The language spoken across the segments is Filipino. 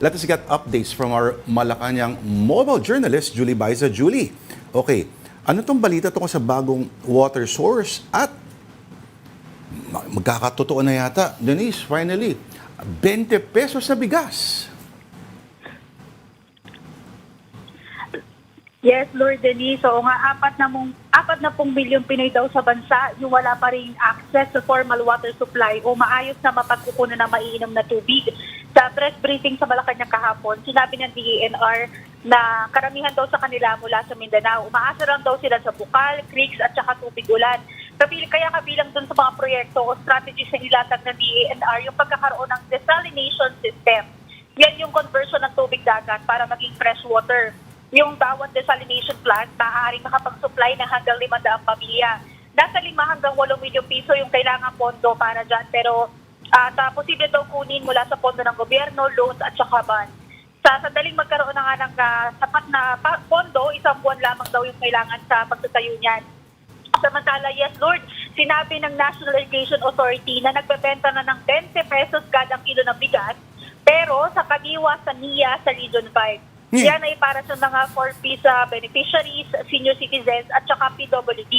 Let us get updates from our Malacanang mobile journalist, Julie Baiza. Julie, okay, ano tong balita tungkol sa bagong water source at magkakatotoo na yata, Denise, finally, 20 pesos na bigas. Yes, Lord Denise. Oo nga, 40 bilyong Pinoy daw sa bansa yung wala pa rin access sa formal water supply o maayos na mapagkukunan ng maiinom na tubig. Sa press briefing sa Malacanang kahapon, sinabi ng DENR na karamihan daw sa kanila mula sa Mindanao. Umaasa lang daw sila sa bukal, creeks at saka tubig ulan. Kaya kabilang dun sa mga proyekto o strategies na nilatag ng DENR yung pagkakaroon ng desalination system. Yan yung conversion ng tubig dagat para maging fresh water. Yung bawat desalination plant, maaaring makapag-supply ng hanggang 500 pamilya. Nasa 5 hanggang 8 milyong piso yung kailangan pondo para dyan. Pero posible daw kunin mula sa pondo ng gobyerno, loans at saka bond. Sa sandaling magkaroon na nga ng sapat na pondo, 1 buwan lamang daw yung kailangan sa pagtatayo niyan. Samantala, yes Lord, sinabi ng National Irrigation Authority na nagbebenta na ng 20 pesos kada kilo ng bigas, pero sa kadiwa sa NIA sa Region 5. Yan ay para sa mga 4Ps beneficiaries, senior citizens at saka PWD.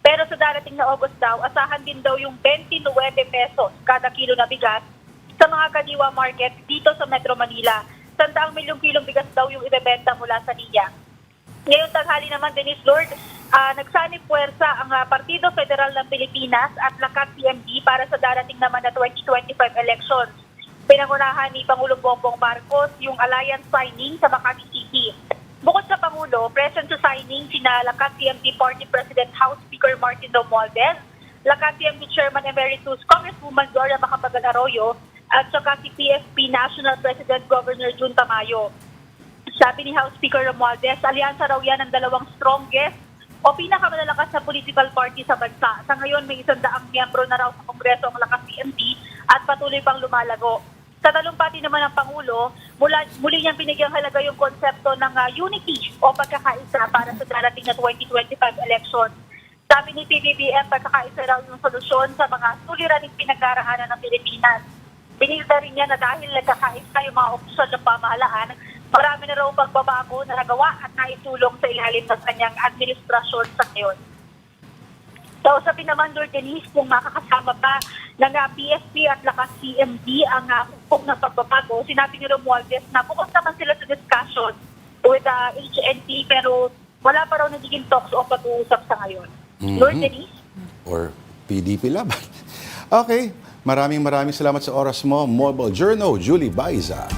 Pero sa darating na August daw, asahan din daw yung 29 pesos kada kilo na bigas sa mga kadiwa market dito sa Metro Manila. 100 milyong kilong bigas daw yung ibebenta mula sa NIA. Ngayong tanghali naman, Denise Lord, nagsanib puwersa ang Partido Federal ng Pilipinas at Lakas CMD para sa darating naman na 2025 elections. Pinangunahan ni Pangulong Bongbong Marcos yung alliance signing sa Makati City. Bukod sa Pangulo, present sa signing sina Lakas CMD Party President House Speaker Martin Romualdez, Lakas CMD Chairman Emeritus Congresswoman Gloria Macapagal Arroyo, at saka si PFP National President Governor Jun Tamayo. Sabi ni House Speaker Romualdez, alyansa raw yan ng dalawang strongest o pinakamalalakas na political party sa bansa. Sa ngayon, may 100 miyembro na raw sa Kongreso ang Lakas CMD at patuloy pang lumalago. Sa talumpati naman ng Pangulo, muli niyang binigyang halaga yung konsepto ng unity o pagkakaisa para sa darating na 2025 election. Sabi ni PBBM, pagkakaisa raw yung solusyon sa mga suliraning pinag-aaralan ng Pilipinas. Binilda rin niya na dahil nagkakaisa yung mga opisyal ng pamahalaan, marami na raw pagbabago na nagawa at naitulong sa ilalim ng kanyang administrasyon sa ngayon. Kausapin naman, Lord Denise, kung makakasama pa ng PSP at Lakas CMD ang hukom ng pagbabago. Sinabi ni Romualdez na bukas naman sila sa discussion with HNP pero wala pa raw nagiging talks o pag-uusap sa ngayon. Lord Denise? Or PDP laban. Okay, maraming salamat sa oras mo. Mobile Journal, Julie Baiza.